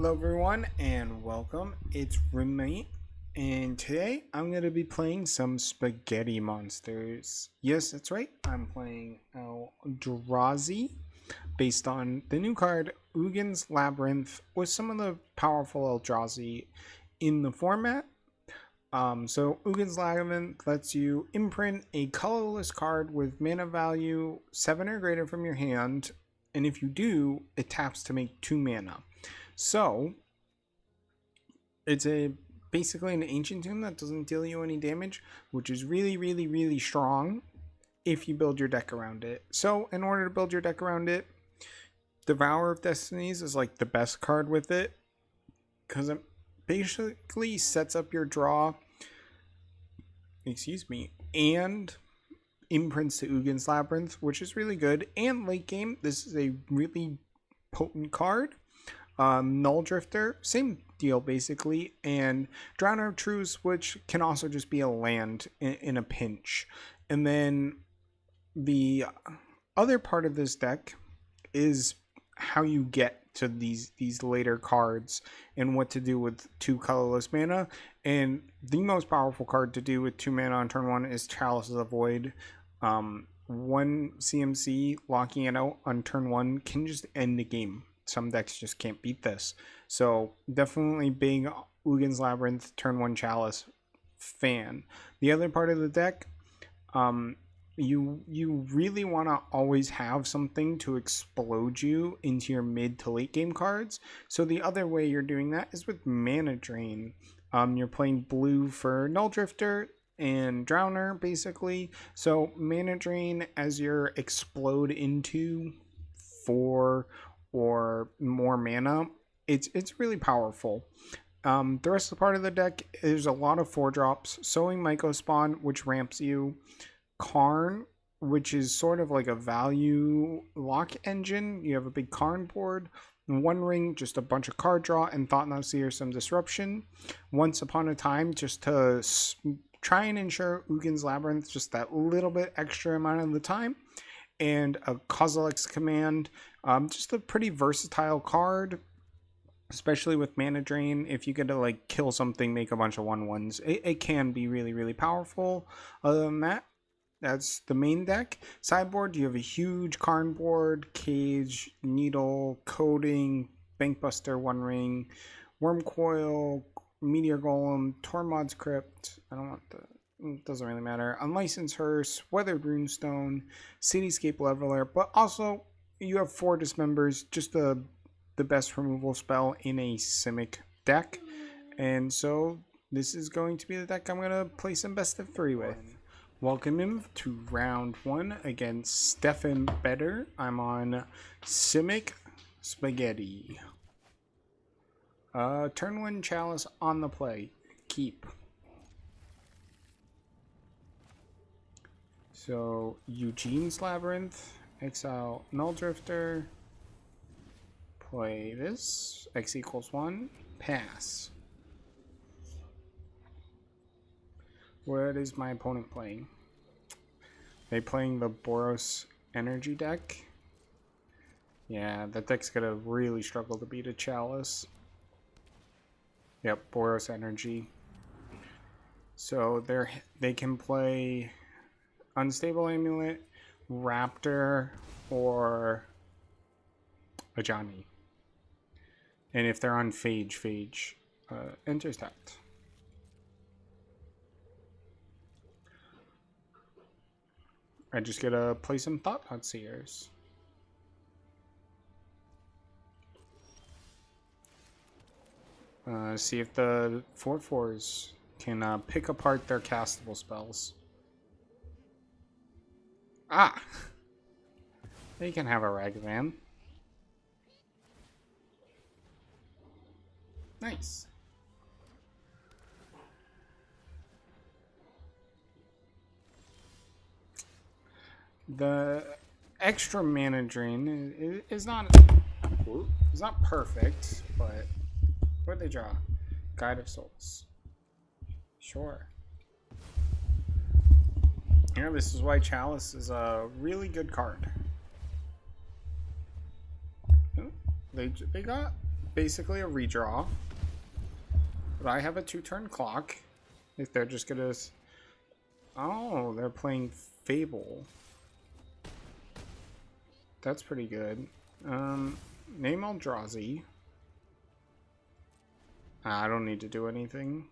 Hello everyone and welcome, it's Roommate, and today I'm going to be playing some spaghetti monsters. Yes, that's right, I'm playing Eldrazi based on the new card Ugin's Labyrinth with some of the powerful Eldrazi in the format. So Ugin's Labyrinth lets you imprint a colorless card with mana value 7 or greater from your hand, and if you do, it taps to make 2 mana. So it's basically an ancient tomb that doesn't deal you any damage, which is really strong if you build your deck around it. So in order to build your deck around it, Devourer of Destinies is like the best card with it, because it basically sets up your draw, and imprints to Ugin's Labyrinth, which is really good. And late game, this is a really potent card. Null Drifter, same deal basically, and Drowner of Truths, which can also just be a land in a pinch. And then the other part of this deck is how you get to these later cards and what to do with 2 colorless mana. And the most powerful card to do with 2 mana on turn 1 is Chalice of the Void. 1 CMC locking it out on turn 1 can just end the game. Some decks just can't beat this. So definitely big Ugin's Labyrinth turn 1 Chalice fan. The other part of the deck, you really want to always have something to explode you into your mid to late game cards. So the other way you're doing that is with Mana Drain. You're playing blue for Null Drifter and Drowner basically. So Mana Drain as your explode into 4 or more mana, it's really powerful. The rest of the part of the deck is a lot of 4-drops. Sowing Mycospawn, which ramps you. Karn, which is sort of like a value lock engine. You have a big Karn board. One Ring, just a bunch of card draw, and Thought-Knot Seer, some disruption. Once Upon a Time, just to try and ensure Ugin's Labyrinth just that little bit extra amount of the time. And a Kozilek's Command, just a pretty versatile card, especially with Mana Drain. If you get to like kill something, make a bunch of 1/1s, it can be really powerful. Other than that, that's the main deck. Sideboard, you have a huge Karn board, Cage, Needle, Coding, Bankbuster, One Ring, Wormcoil, Meteor Golem, Tormod's Crypt. It doesn't really matter. Unlicensed Hearse, Weathered Runestone, Cityscape Leveler, but also you have 4 Dismembers, just the best removal spell in a Simic deck. And so this is going to be the deck I'm going to play some best of 3 with. Welcome in to round 1 against Stefan Better. I'm on Simic Spaghetti. Turn 1 Chalice on the play. Keep. So Ugin's Labyrinth, exile Null Drifter, play this, X equals 1, pass. What is my opponent playing? They playing the Boros Energy deck? Yeah, that deck's gonna really struggle to beat a Chalice. Yep, Boros Energy. So they can play Unstable Amulet, Raptor, or Ajani. And if they're on Phage, Intercept. I just gotta play some Thought-Knot Seers. See if the 4/4s can pick apart their castable spells. Ah! They can have a Ragavan. Nice. The extra mana drain is not perfect, but what'd they draw? Guide of Souls. Sure. Yeah, this is why Chalice is a really good card. They got basically a redraw. But I have a 2-turn clock. If they're just gonna... Oh, they're playing Fable. That's pretty good. Name Eldrazi. I don't need to do anything.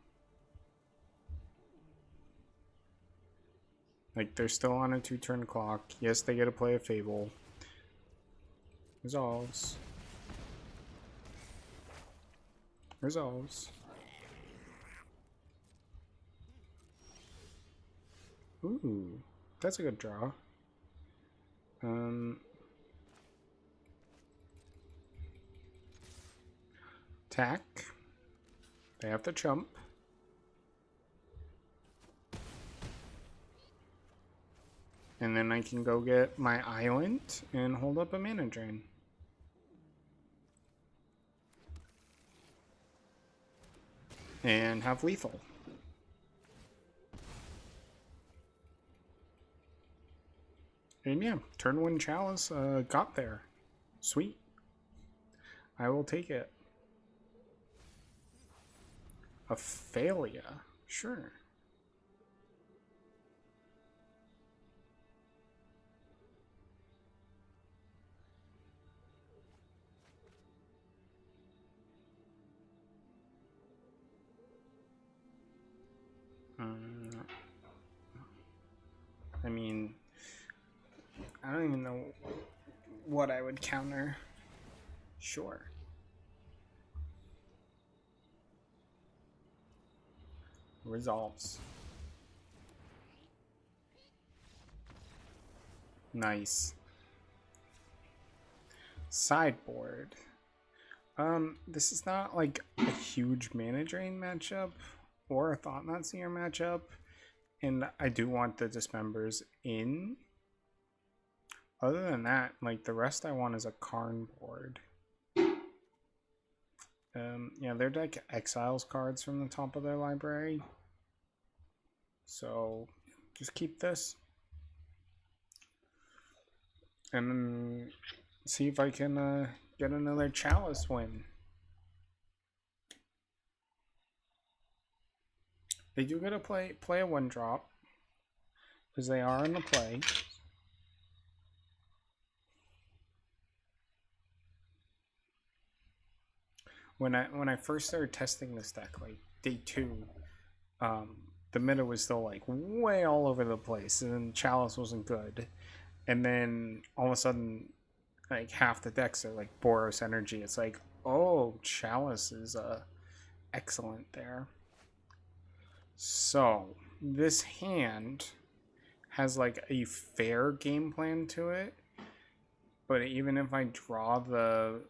Like, they're still on a 2-turn clock. Yes, they get to play a Fable. Resolves. Resolves. Ooh, that's a good draw. Attack. They have to chump. And then I can go get my island and hold up a mana drain. And have lethal. And yeah, turn 1 Chalice got there. Sweet. I will take it. Ophalia. Sure. I mean, I don't even know what I would counter. Sure. Resolves. Nice. Sideboard. This is not like a huge mana drain matchup or a Thought-Knot Seer matchup, and I do want the Dismembers in. Other than that, like, the rest I want is a Karn board. Yeah, their deck exiles cards from the top of their library. So, just keep this. And then see if I can get another Chalice win. They do get to play a 1-drop. Because they are in the play. When I first started testing this deck, like day 2, the meta was still like way all over the place, and then Chalice wasn't good. And then all of a sudden, like half the decks are like Boros Energy. It's like, oh, Chalice is excellent there. So this hand has like a fair game plan to it, but even if I draw the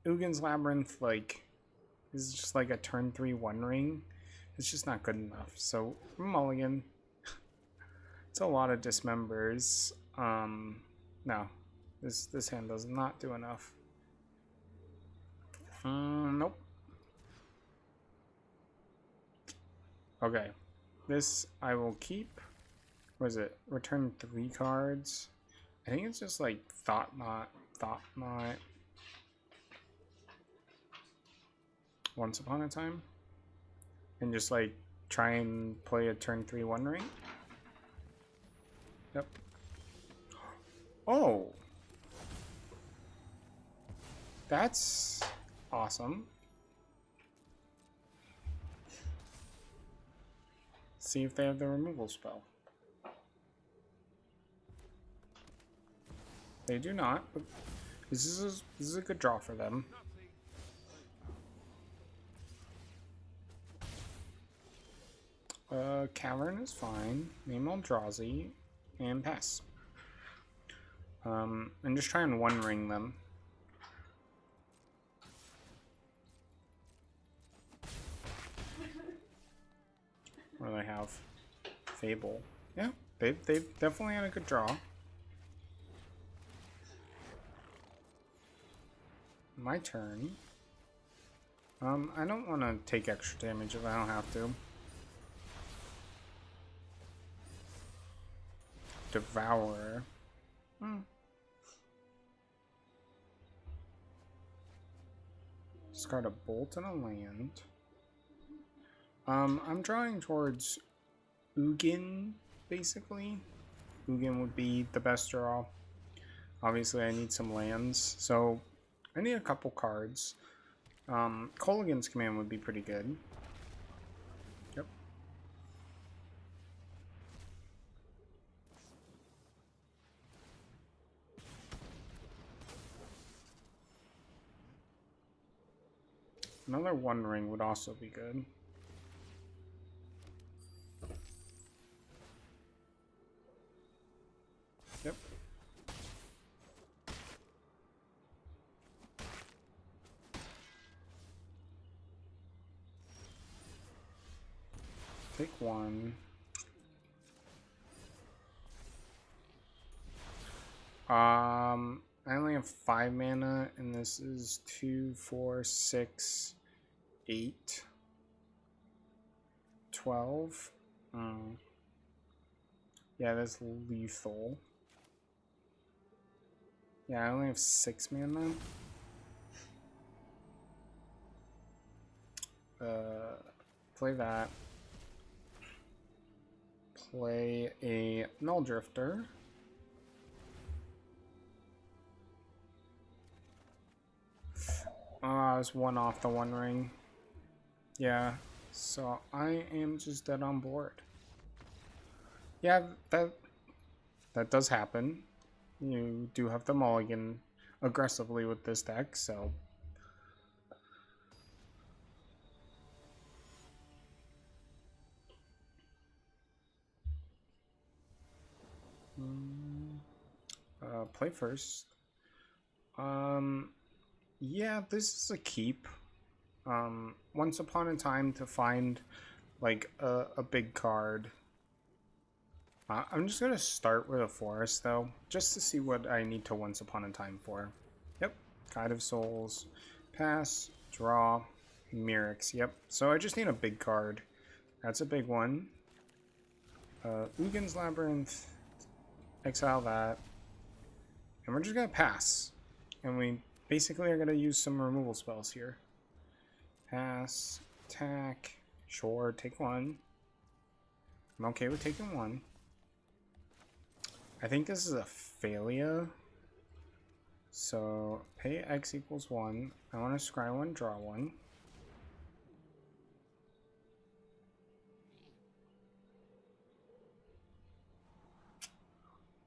Ugin's Labyrinth, like, is just like a turn 3 One Ring. It's just not good enough. So mulligan. It's a lot of Dismembers. No, this hand does not do enough. Nope. Okay, this I will keep. What is it? Return 3 cards. I think it's just like Thought-Knot. Once Upon a Time, and just like try and play a turn 3 One Ring. Yep. Oh, that's awesome. See if they have the removal spell. They do not, but this is a good draw for them. Cavern is fine. Name Eldrazi and pass. And just try and One Ring them. What do they have? Fable. Yeah, they've definitely had a good draw. My turn. I don't want to take extra damage if I don't have to. Devourer. Discard a bolt and a land. I'm drawing towards ugin, basically. Ugin would be the best draw. Obviously, I need some lands, so I need a couple cards. Kolaghan's Command would be pretty good. Yep. Another One Ring would also be good. Yep. Take one. I only have 5 mana, and this is 2, 4, 6, 8, 12. Yeah, that's lethal. Yeah, I only have 6 mana. Play that. Play a Null Drifter. I was one off the One Ring. Yeah, so I am just dead on board. Yeah, that does happen. You do have to mulligan aggressively with this deck, so... play first. Yeah, this is a keep. Once upon a time to find like a big card. I'm just gonna start with a forest though, just to see what I need to once upon a time for. Yep, Guide of Souls, pass, draw, Mirrex. Yep, so I just need a big card. That's a big one. Ugin's Labyrinth, exile that, and we're just gonna pass. And we basically are gonna use some removal spells here. Pass, attack, sure, take one. I'm okay with taking one. I think this is a failure. So pay X equals 1. I want to scry one, draw one.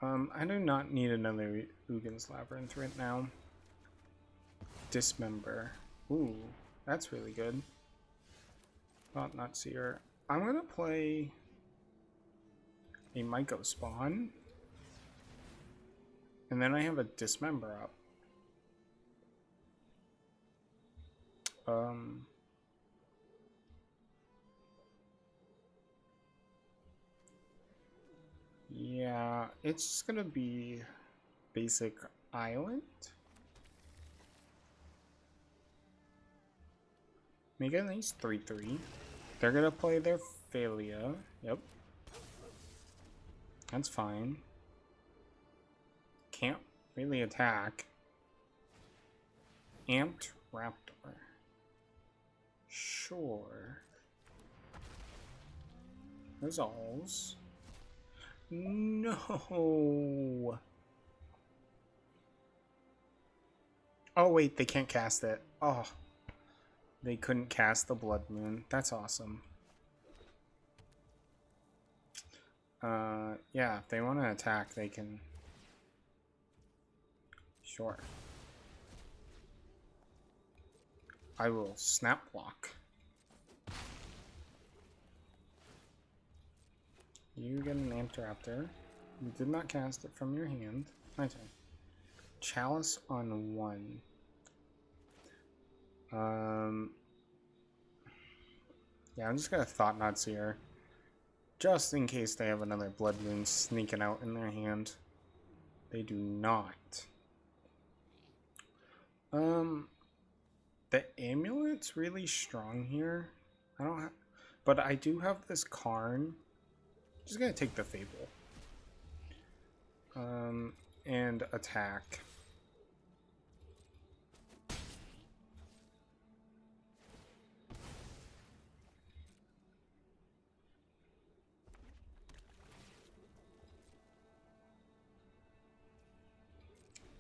I do not need another Ugin's Labyrinth right now. Dismember. Ooh, that's really good. Thought Not Seer. I'm gonna play a Myco Spawn. And then I have a Dismember up. Yeah, it's just gonna be basic island. Make it at least 3/3. They're gonna play their failure. Yep. That's fine. Can't really attack. Amped Raptor. Sure. Resolves. No. Oh wait, they can't cast it. Oh. They couldn't cast the Blood Moon. That's awesome. Yeah, if they want to attack, they can. Sure. I will snap block. You get an Amped-Raptor. You did not cast it from your hand. My turn. Chalice on 1. Yeah, I'm just gonna Thought Not Seer. Just in case they have another Blood Moon sneaking out in their hand. They do not. The Amulet's really strong here. I don't have... But I do have this Karn. Just gonna take the Fable. And attack.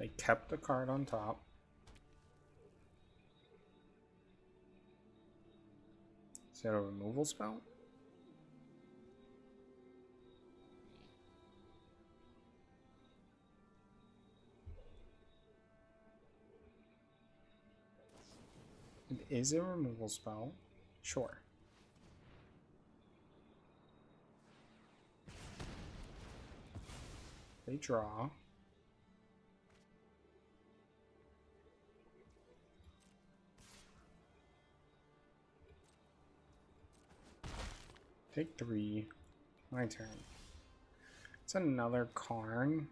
They kept the card on top. Is that a removal spell? It is a removal spell. Sure. They draw. Take 3. My turn. It's another Karn.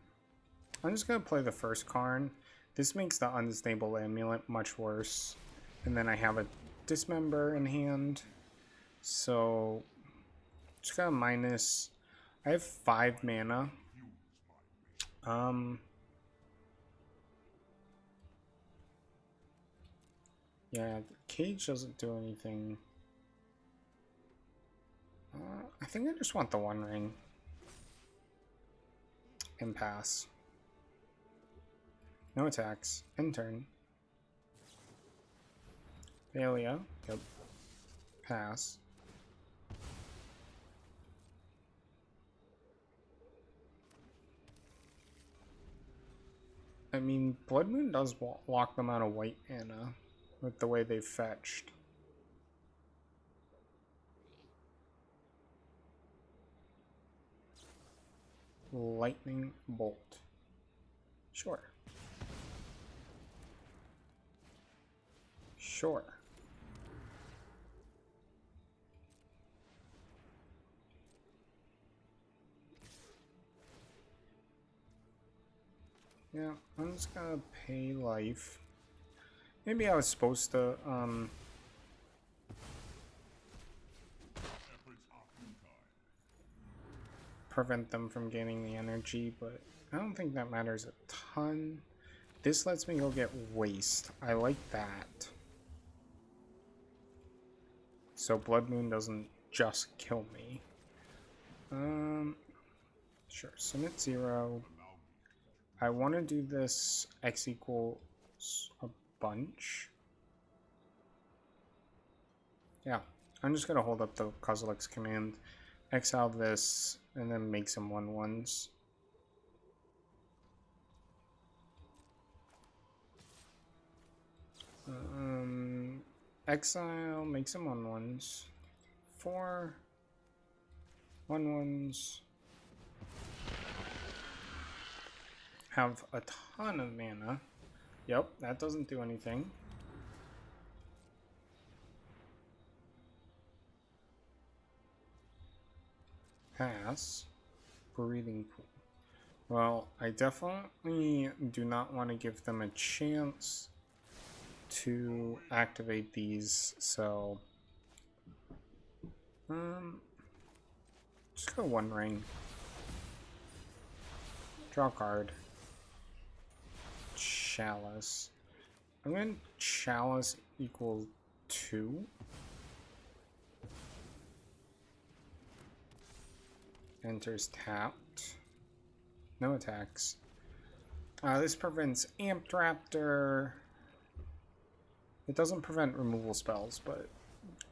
I'm just going to play the first Karn. This makes the Unstable Amulet much worse. And then I have a Dismember in hand. So, just got a minus. I have 5 mana. Yeah, Cage doesn't do anything. I think I just want the One Ring. And pass. No attacks. End turn. Failure. Yep. Pass. I mean, Blood Moon does lock them out of white mana with the way they've fetched. Lightning Bolt. Sure. Sure. Yeah, I'm just gonna pay life. Maybe I was supposed to, prevent them from gaining the energy, but I don't think that matters a ton. This lets me go get waste. I like that. So Blood Moon doesn't just kill me. Sure, Submit 0. I want to do this X equals a bunch. Yeah, I'm just going to hold up the Kozilek's command, exile this, and then make some 1/1s. Exile, make some 1/1s. 4 1/1s. Have a ton of mana. Yep, that doesn't do anything. Pass. Breathing pool. Well, I definitely do not want to give them a chance to activate these, so just go One Ring. Draw card. Chalice. I'm going to Chalice equals 2. Enters tapped. No attacks. This prevents Amped Raptor. It doesn't prevent removal spells, but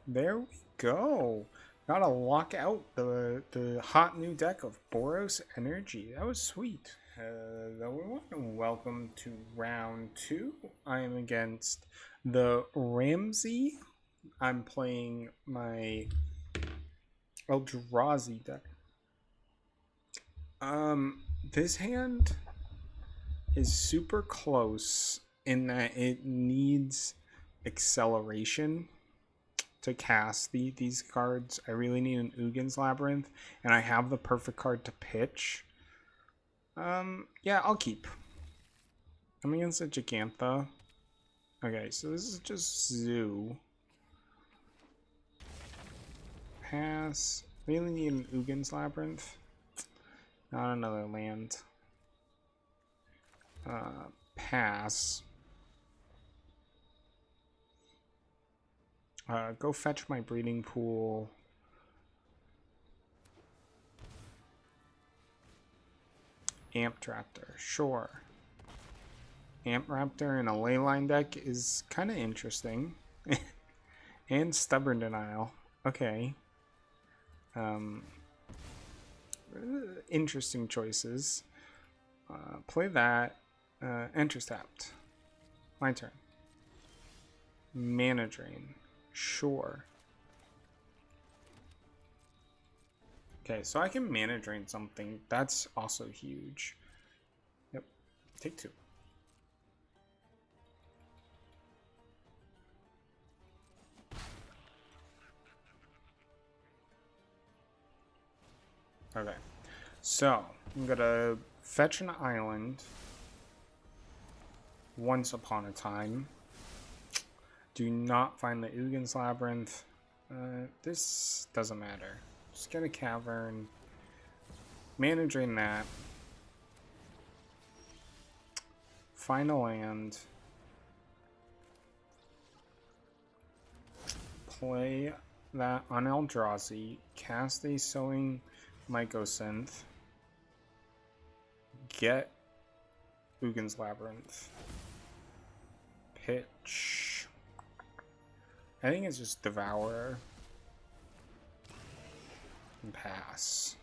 there we go. Gotta lock out the hot new deck of Boros Energy. That was sweet. Hello everyone, and welcome to round 2. I am against the Ramsey. I'm playing my Eldrazi deck. This hand is super close in that it needs acceleration to cast these cards. I really need an Ugin's Labyrinth, and I have the perfect card to pitch. Yeah, I'll keep. I'm against a Gigantha. Okay, so this is just Zoo. Pass. Really need an Ugin's Labyrinth. Not another land. Pass. Go fetch my breeding pool. Amped Raptor, sure. Amp Raptor in a Leyline deck is kind of interesting. And Stubborn Denial. Okay. Interesting choices. Play that. Enter tapped. My turn. Mana Drain. Sure. Okay, so I can Mana Drain something. That's also huge. Yep. Take 2. Okay. So, I'm gonna fetch an island. Once upon a time. Do not find the Ugin's Labyrinth. This doesn't matter. Just get a cavern. Mana Drain that. Find a land. Play that on Eldrazi. Cast a Sowing Mycosynth. Get Ugin's Labyrinth. Pitch. I think it's just Devour. And pass.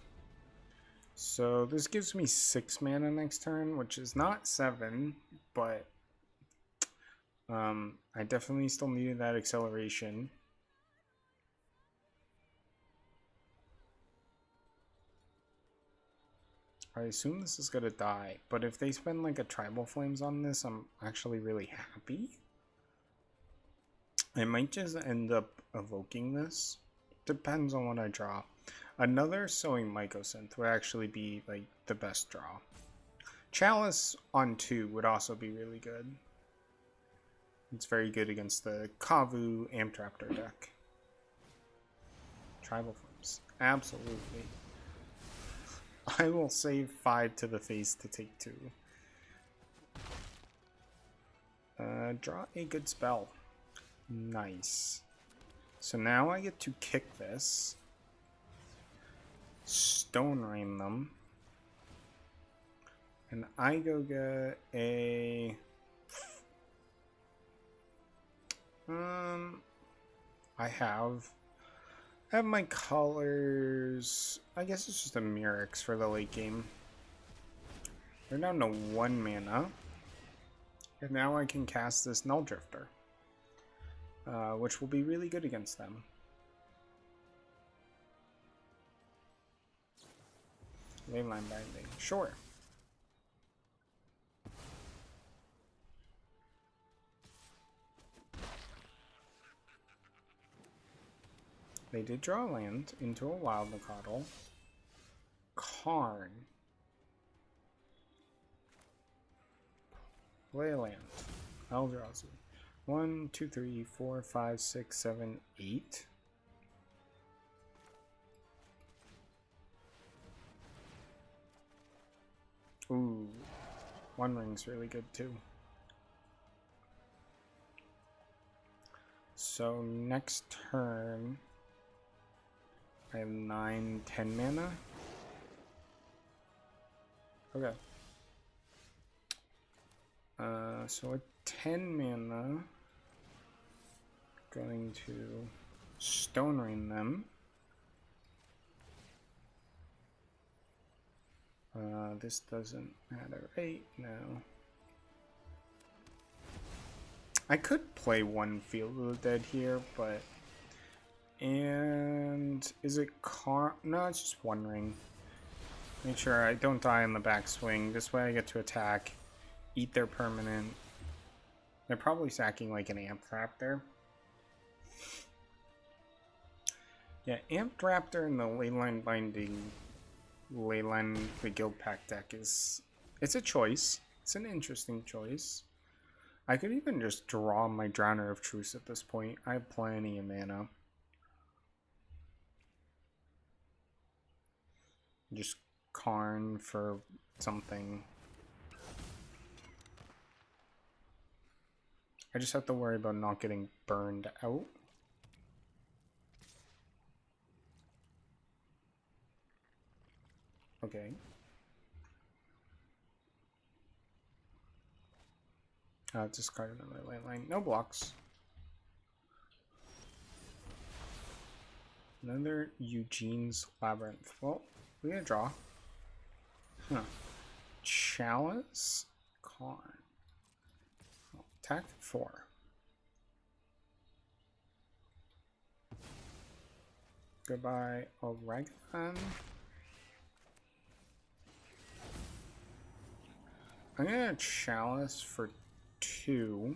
So this gives me 6 mana next turn, which is not 7, but I definitely still needed that acceleration. I assume this is gonna die, but if they spend like a Tribal Flames on this, I'm actually really happy. I might just end up evoking this. Depends on what I draw. Another Sowing Mycosynth would actually be like the best draw. Chalice on 2 would also be really good. It's very good against the Kavu Amp Raptor deck. Tribal Flames. Absolutely. I will save 5 to the face to take 2. Draw a good spell. Nice. So now I get to kick this. Stone Rain them. And I go get a... I have my colors. I guess it's just a Mirrex for the late game. They're down to 1 mana. And now I can cast this Null Drifter. Which will be really good against them. Leyline Binding. Sure. They did draw land into a Wild Nacatl. Karn. Play a land. Eldrazi. 1, 2, 3, 4, 5, 6, 7, 8. Ooh. One Ring's really good too. So next turn I have 9, 10 mana. Okay. So at 10 mana, going to Stone Rain them. This doesn't matter. 8, no. I could play one Field of the Dead here, but... And... Is it No, it's just 1 ring. Make sure I don't die on the backswing. This way I get to attack, eat their permanent. They're probably sacking like an Amp Raptor. Yeah, Amp Raptor and the Leyline Binding... Leyline, the Guild Pack deck is... It's a choice. It's an interesting choice. I could even just draw my Drowner of Truce at this point. I have plenty of mana. Just Karn for something. I just have to worry about not getting burned out. Okay. Discard another landline. No blocks. Another Eugene's Labyrinth. Well, we gotta draw. Huh. Chalice. Con. Attack 4. Goodbye, Oregon. I'm gonna Chalice for 2.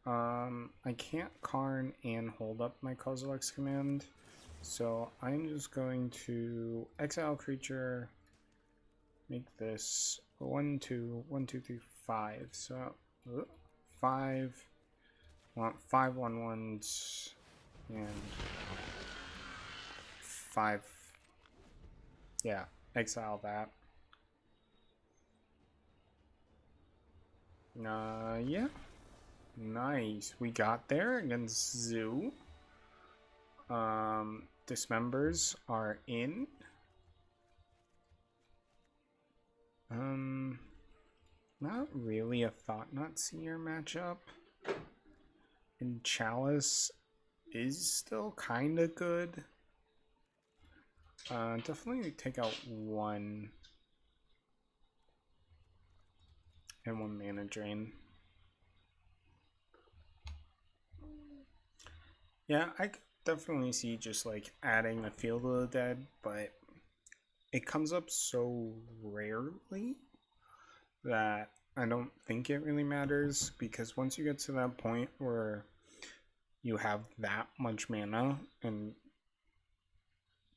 I can't Karn and hold up my Kozilek's command, so I'm just going to exile creature, make this 1, 2, 1, 2, 3, 5. So 5. I want 5 1/1s and 5. Yeah, exile that. Yeah. Nice. We got there against Zoo. Dismembers are in. Not really a Thought-Knot Seer matchup. And Chalice is still kind of good. Definitely take out 1 and 1 mana drain. Yeah, I could definitely see just like adding a Field of the Dead, but it comes up so rarely that I don't think it really matters, because once you get to that point where you have that much mana and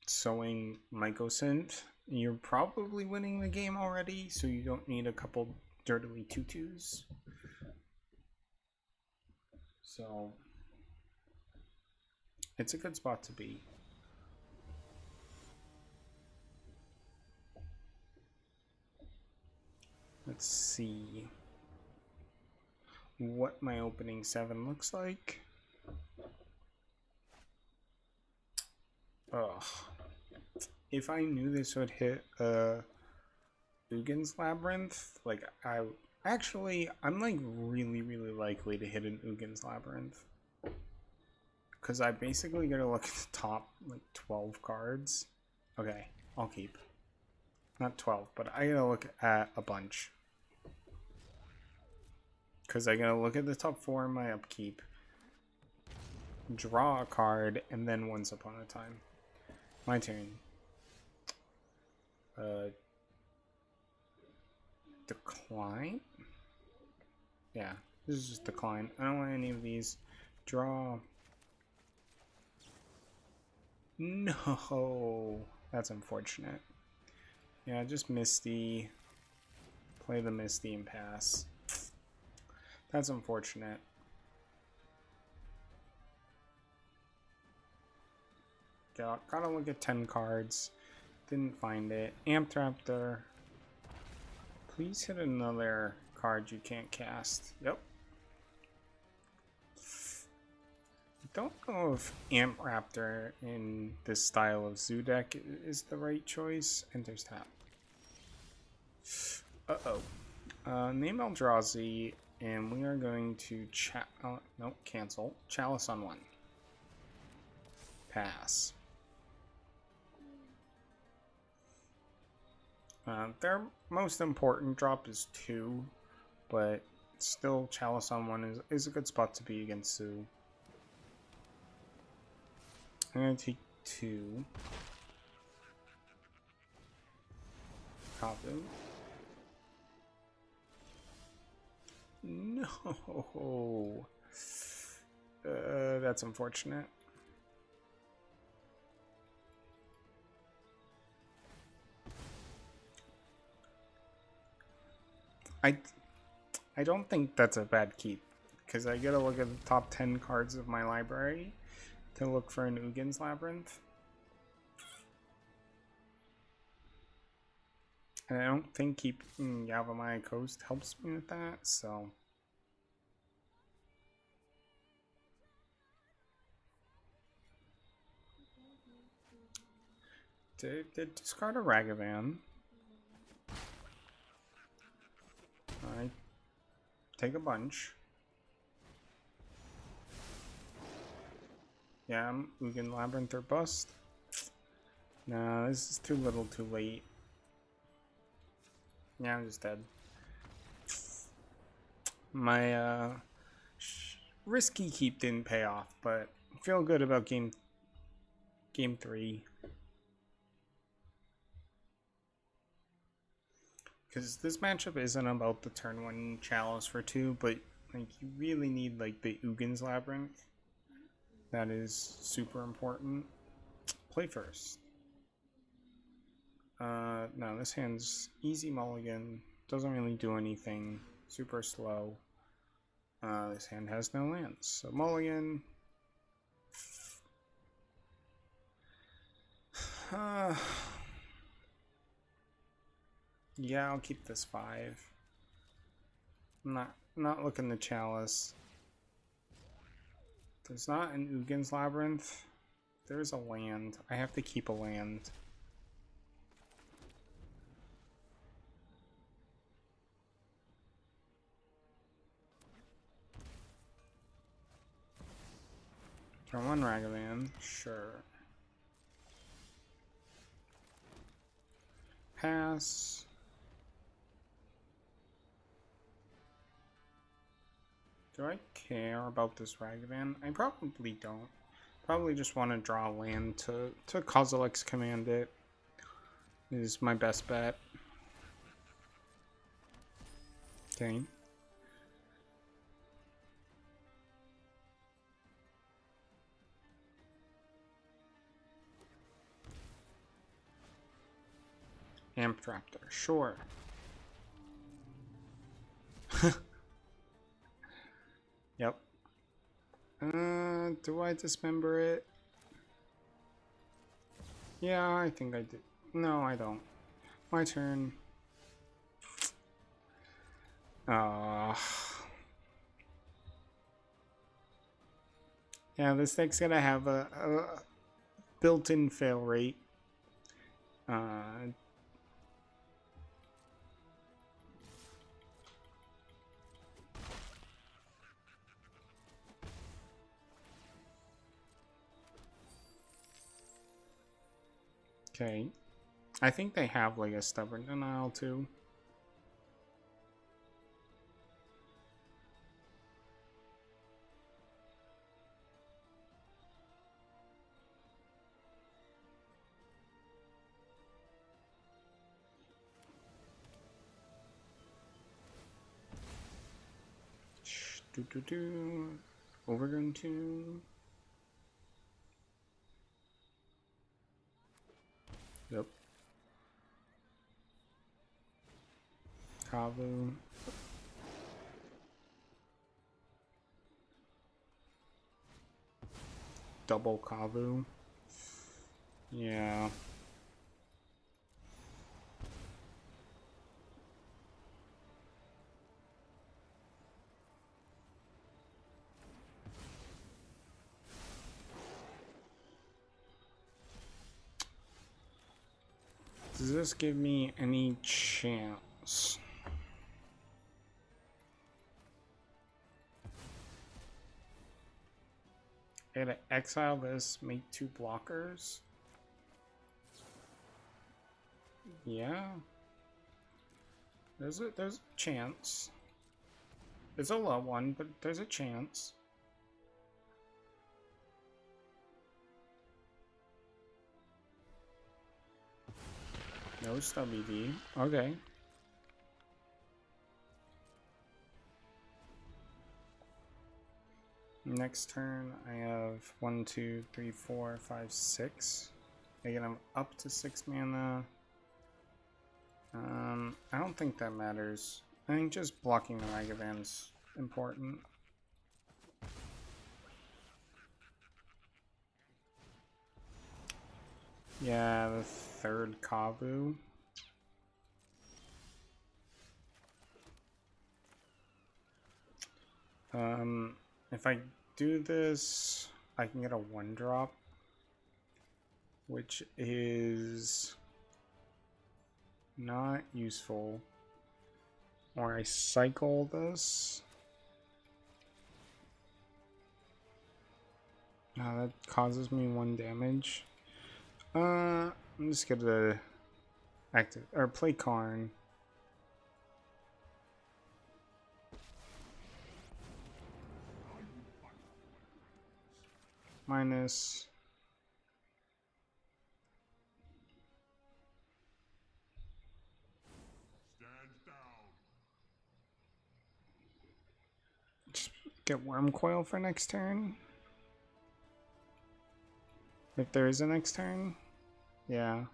sowing Mycosynth, you're probably winning the game already, so you don't need a couple dirtily 2/2s. So it's a good spot to be. Let's see what my opening 7 looks like. Ugh. If I knew this would hit Ugin's Labyrinth, like I'm like really likely to hit an Ugin's Labyrinth, because I basically gotta look at the top like 12 cards. Okay, I'll keep. Not 12, but I gotta look at a bunch, because I gotta look at the top 4 in my upkeep, draw a card, and then Once Upon a Time. My turn. Decline? Yeah, this is just decline. I don't want any of these. Draw. No, that's unfortunate. Yeah, just Misty. Play the Misty and pass. That's unfortunate. Gotta look at 10 cards. Didn't find it. Amped Raptor. Please hit another card you can't cast. Yep. I don't know if Amp Raptor in this style of Zoo deck is the right choice. Enters tap. Name Eldrazi, and we are going to cancel. Chalice on 1. Pass. Their most important drop is 2, but still Chalice on 1 is a good spot to be against Zoo. I'm going to take 2. Copy. No. That's unfortunate. I don't think that's a bad keep, because I gotta look at the top 10 cards of my library to look for an Ugin's Labyrinth. And I don't think keeping Yavimaya Coast helps me with that, so... Did discard a Ragavan. take a bunch. Yeah, ugin, labyrinth, or bust. No, this is too little too late. Yeah, I'm just dead. My risky keep didn't pay off, but I feel good about game 3. Because this matchup isn't about the turn 1 chalice for 2, but like you really need like the Ugin's Labyrinth. That is super important. Play first. No, this hand's easy mulligan. Doesn't really do anything. Super slow. This hand has no lands. So mulligan. Yeah, I'll keep this 5. Not looking the chalice. There's not an Ugin's Labyrinth. There's a land. I have to keep a land. Turn 1 Ragavan. Sure. Pass. Do I care about this Ragavan? I probably don't. Probably just want to draw land to Kozilek's command it. Is my best bet. Okay. Amped Raptor, sure. Yep. Do I dismember it? Yeah, I think I did. No, I don't. My turn. Yeah, this deck's gonna have a built-in fail rate. Okay. I think they have like a stubborn denial too. Overgrown 2. Yep. Kavu. Double Kavu. Yeah. Does this give me any chance? I gotta exile this, make 2 blockers. Yeah. There's a chance. It's a low one, but there's a chance. No stubby V. Okay. Next turn, I have 1, 2, 3, 4, 5, 6. Again, I'm up to 6 mana. I don't think that matters. I think just blocking the Ragavan's important. Yeah, the 3rd Kavu. If I do this, I can get a 1-drop, which is not useful. Or I cycle this. That causes me 1 damage. I'm just gonna active or play Karn. Minus. Just get Worm Coil for next turn. If there is a next turn. Yeah.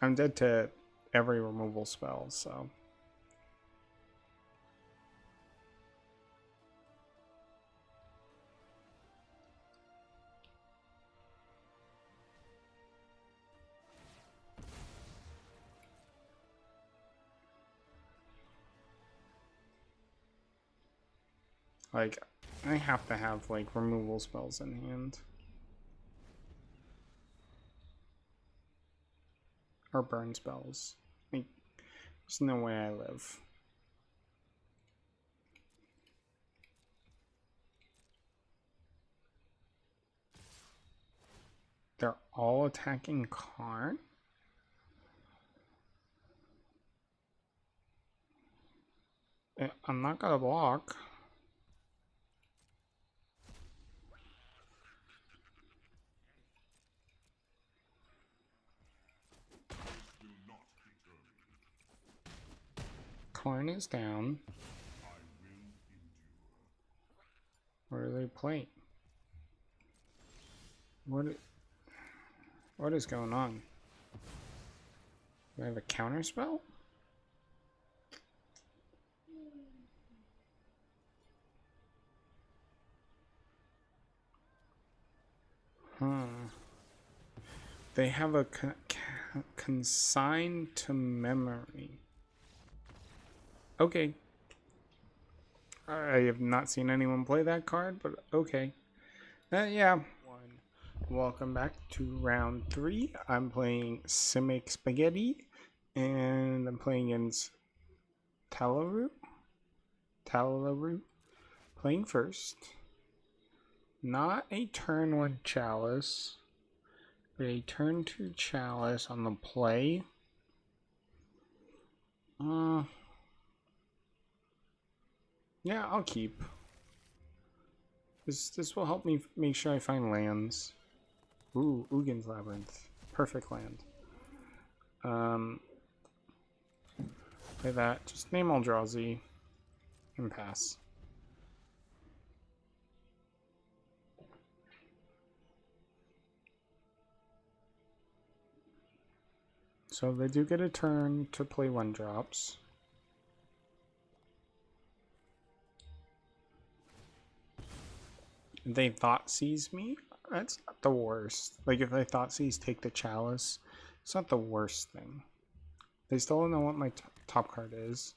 I'm dead to every removal spell, so. Like, I have to have, like, removal spells in hand. Or burn spells. Like, there's no way I live. They're all attacking Karn? I'm not gonna block. Karn is down. What are they playing? What is going on? Do I have a counter spell? They have a consign to memory. Okay. I have not seen anyone play that card, but okay. Yeah. Welcome back to round 3. I'm playing Simic Spaghetti, and I'm playing against Talaru. Playing first. Not a turn 1 Chalice, but a turn 2 Chalice on the play. Yeah, I'll keep. This will help me make sure I find lands. Ooh, Ugin's Labyrinth. Perfect land. Play that. Just name Eldrazi and pass. So they do get a turn to play 1-drops. They Thoughtseize me? That's not the worst. Like, if they Thoughtseize take the Chalice, it's not the worst thing. They still don't know what my top card is.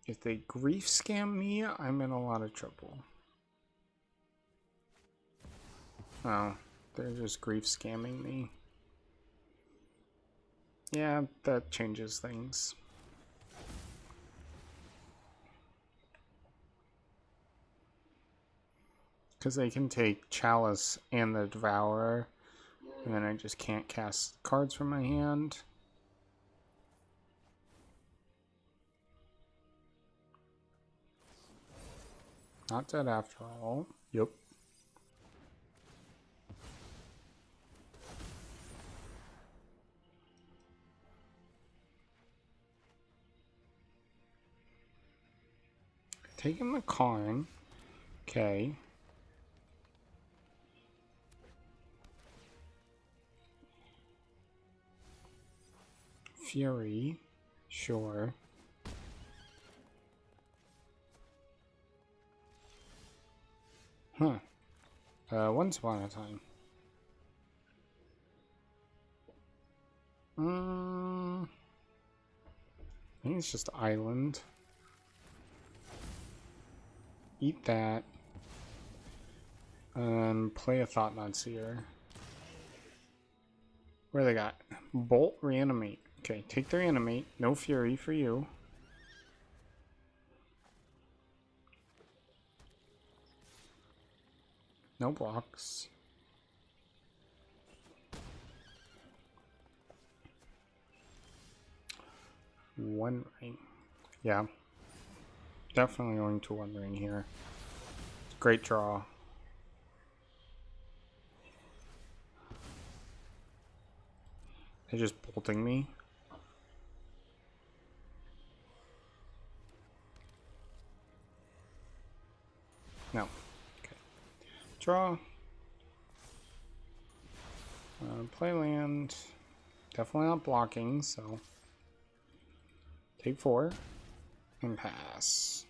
If they grief scam me, I'm in a lot of trouble. Oh, they're just grief scamming me. Yeah, that changes things. Because they can take Chalice and the Devourer, and then I just can't cast cards from my hand. Not dead after all. Yep. Taking the Karn. Okay. Fury. Sure. Huh. Once upon a time. I think it's just Island. Eat that. Play a Thought-Knot Seer. What do they got? Bolt, Reanimate. Okay, take the Reanimate. No Fury for you. No blocks. One ring. Yeah. Definitely going to one ring here. Great draw. They're just bolting me. No. Okay. Draw. Play land. Definitely not blocking, so. Take 4. And pass.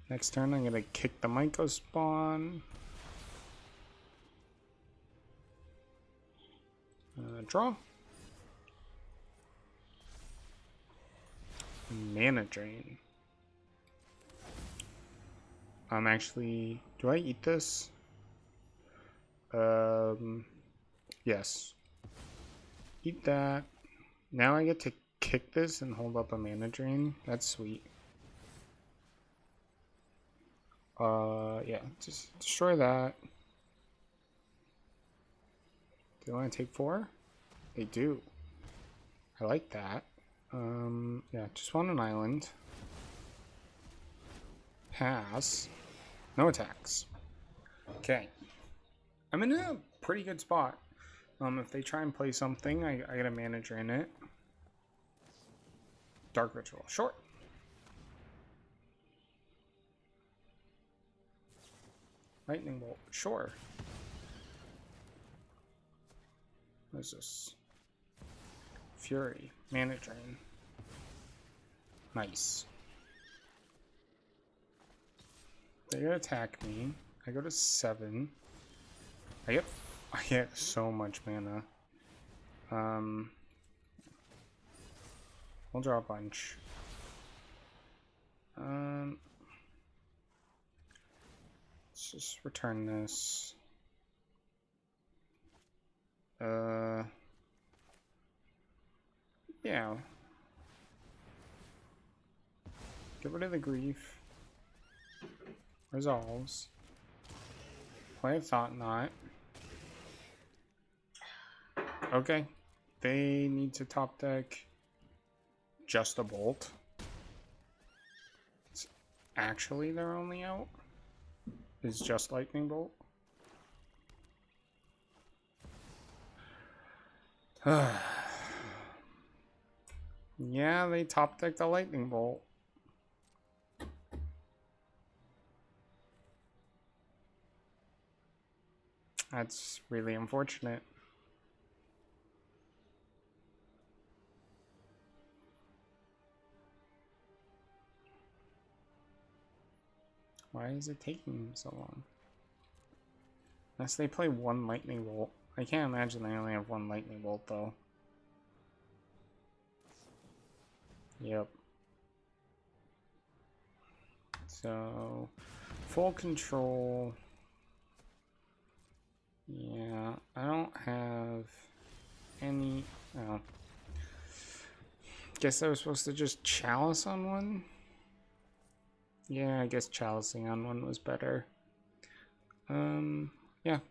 Next turn, I'm going to kick the Myco spawn. Draw. Mana drain. I'm actually... Do I eat this? Yes. Eat that. Now I get to kick this and hold up a mana drain. That's sweet. Yeah, just destroy that. Do they want to take 4? They do. I like that. Yeah, just want an island. Pass. No attacks. Okay. I'm in a pretty good spot. If they try and play something, I get a manager in it. Dark Ritual. Short. Lightning Bolt. Sure. What is this? Fury. Mana Drain. Nice. They attack me. I go to 7. I get so much mana. We'll draw a bunch. Let's just return this. Yeah. Get rid of the grief. Resolves. Play a Thought Knot. Okay. They need to top deck just a bolt. It's actually their only out. Is just Lightning Bolt. Yeah, they top deck the Lightning Bolt. That's really unfortunate. Why is it taking so long? Unless they play one Lightning Bolt. I can't imagine they only have one Lightning Bolt though. Yep. So, full control. Yeah, I don't have any... Oh. Guess I was supposed to just Chalice on one? Yeah, I guess Chalicing on one was better. Yeah, I'm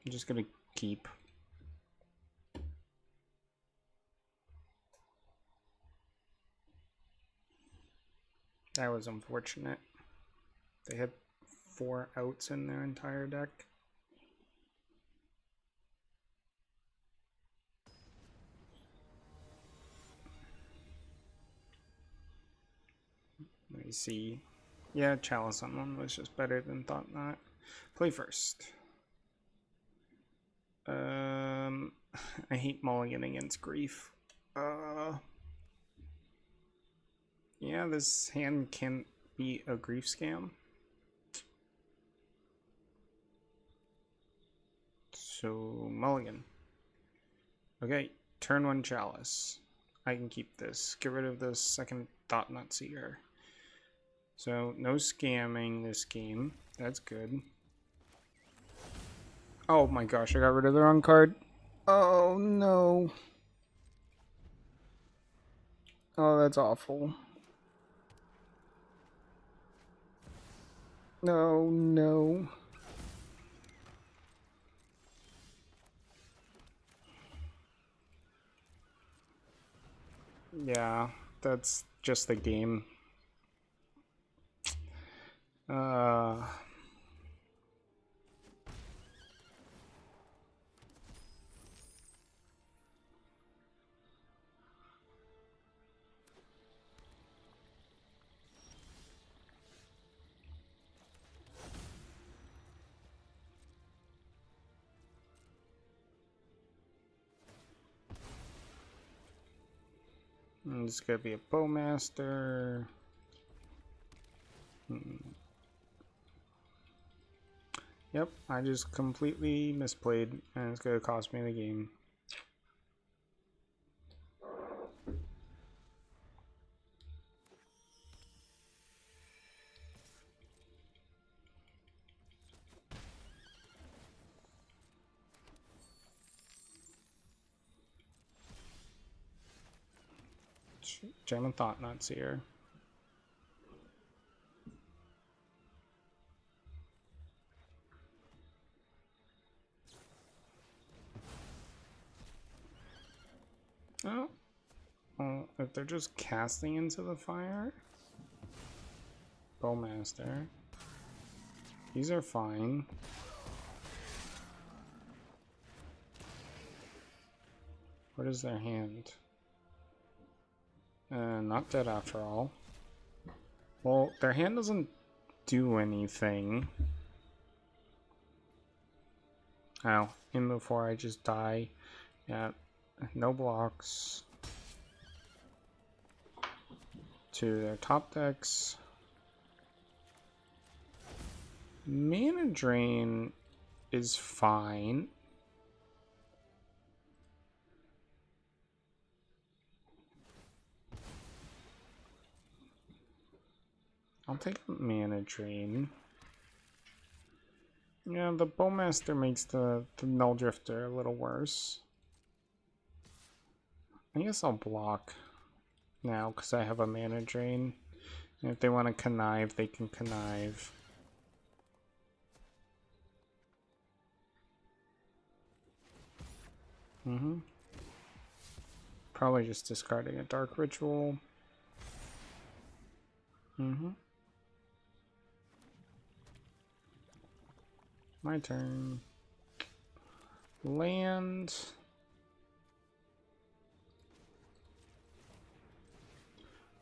just gonna keep. That was unfortunate. They had 4 outs in their entire deck. Let me see. Yeah, Chalice on one was just better than Thought Knot. Play first. I hate mulligan against grief. Yeah, this hand can be a grief scam. So, mulligan. Okay, turn 1 Chalice. I can keep this. Get rid of the second Thought Knot Seer. So, no scamming this game. That's good. Oh my gosh, I got rid of the wrong card. Oh no. Oh, that's awful. No, no. Yeah, that's just the game. Uh... It's gonna be a bowmaster. Yep, I just completely misplayed, and it's gonna cost me the game. Jamming thought nuts here. Oh, well, if they're just casting into the fire, bowmaster. These are fine. What is their hand? Not dead after all. Well, their hand doesn't do anything. Ow, in before I just die. Yeah, no blocks. To their top decks. Mana drain is fine. I'll take mana drain. Yeah, the bowmaster makes the null drifter a little worse. I guess I'll block now because I have a mana drain. And if they want to connive, they can connive. Probably just discarding a dark ritual. My turn. Land.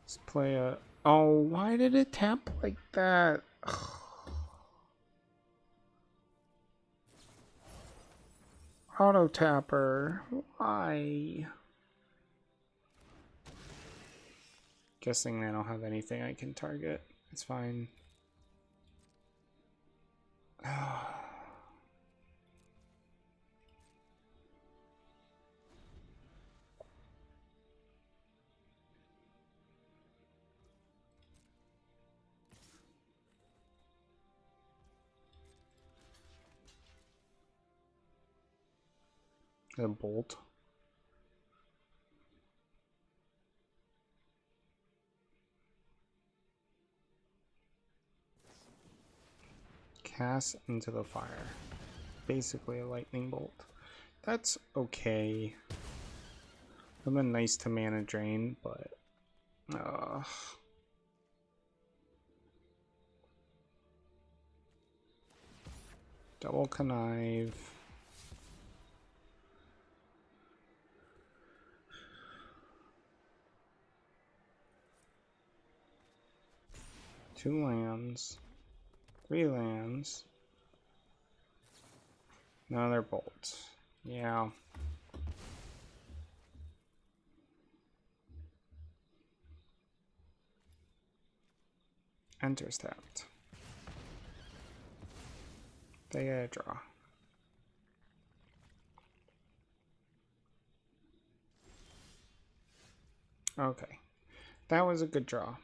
Let's play a... Oh, why did it tap like that? Auto tapper. Why? Guessing I don't have anything I can target. It's fine. A bolt. Cast into the fire. Basically a lightning bolt. That's okay. Would have been nice to mana drain, but double connive. Two lands. 3 lands. Another bolt. Yeah. Enters tapped. They get a draw. Okay. That was a good draw.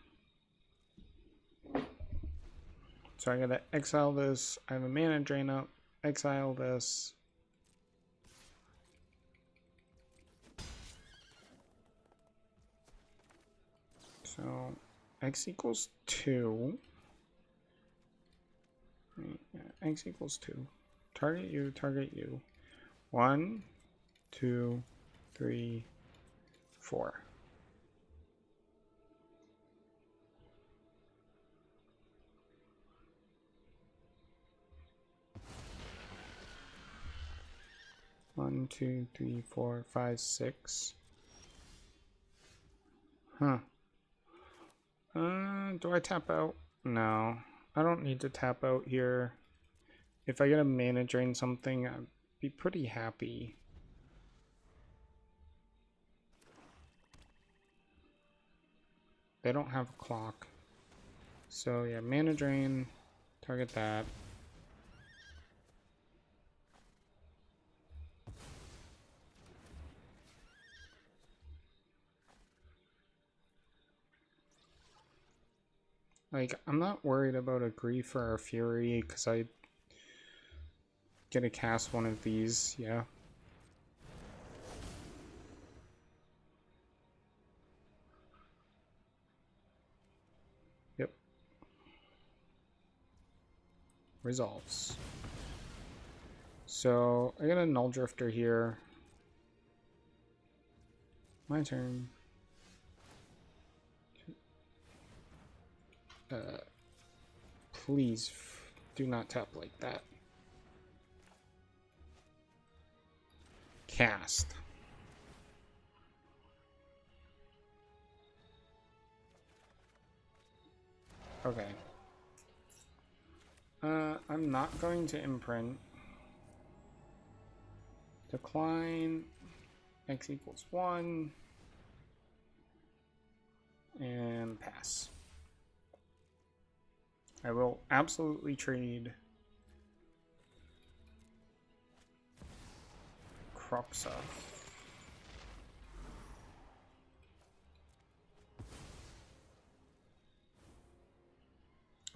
So I gotta exile this. I have a mana drain up. Exile this. So X equals 2. X equals 2. Target you, target you. 1, 2, 3, 4. One, two, three, 4, 5, 6. Huh. Do I tap out? No. I don't need to tap out here. If I get a mana drain something, I'd be pretty happy. They don't have a clock. So yeah, mana drain, target that. Like, I'm not worried about a Grief or a Fury because I get to cast one of these, yeah. Yep. Resolves. So, I got a Null Drifter here. My turn. Please do not tap like that. Cast. Okay. I'm not going to imprint. Decline. X equals 1. And pass. I will absolutely trade Croxa.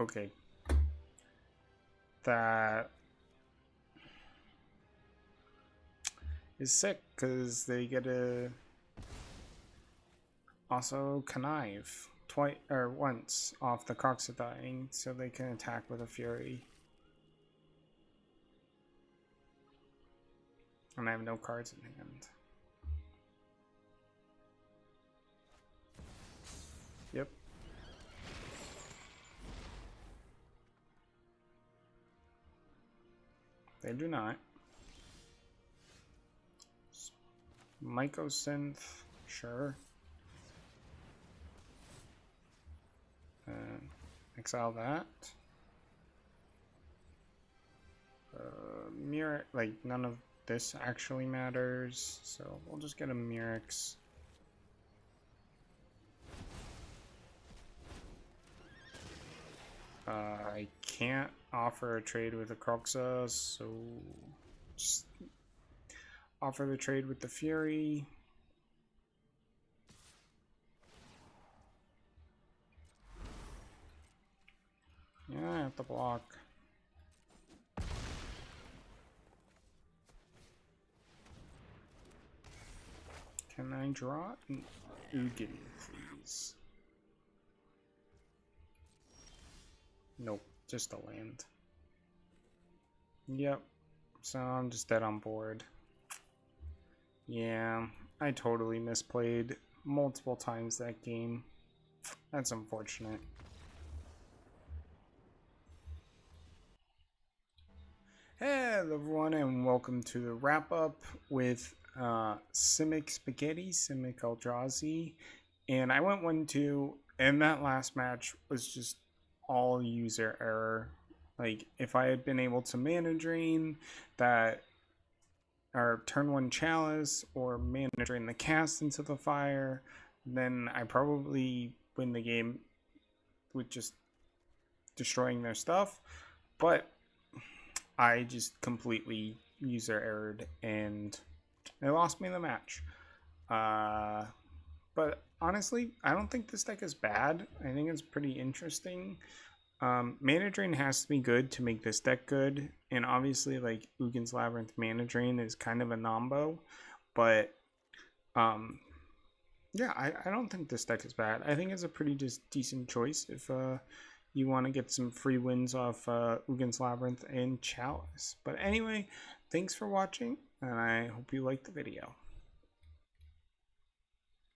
Okay. That is sick because they get to also connive twice or once off the Croxa dying, so they can attack with a Fury. And I have no cards in hand. Yep. They do not. Mycosynth, sure. Exile that. Mirror, like none of this actually matters, so we'll just get a Mirrex. I can't offer a trade with a Croxa, so just offer the trade with the Fury. Yeah, I have to block. Can I draw an ugin, please? Nope, just a land. Yep, so I'm just dead on board. Yeah, I totally misplayed multiple times that game. That's unfortunate. Hello everyone and welcome to the wrap up with Simic Spaghetti, Simic Eldrazi. And I went 1-2 and that last match was just all user error. Like if I had been able to mana drain that or turn 1 Chalice or mana drain the cast into the fire, then I probably win the game with just destroying their stuff. But I just completely user errored and they lost me the match. But honestly, I don't think this deck is bad. I think it's pretty interesting. Mana Drain has to be good to make this deck good. And obviously, like, Ugin's Labyrinth Mana Drain is kind of a nombo. But, yeah, I don't think this deck is bad. I think it's a pretty just decent choice if you want to get some free wins off Ugin's Labyrinth and Chalice. But anyway, thanks for watching, and I hope you liked the video.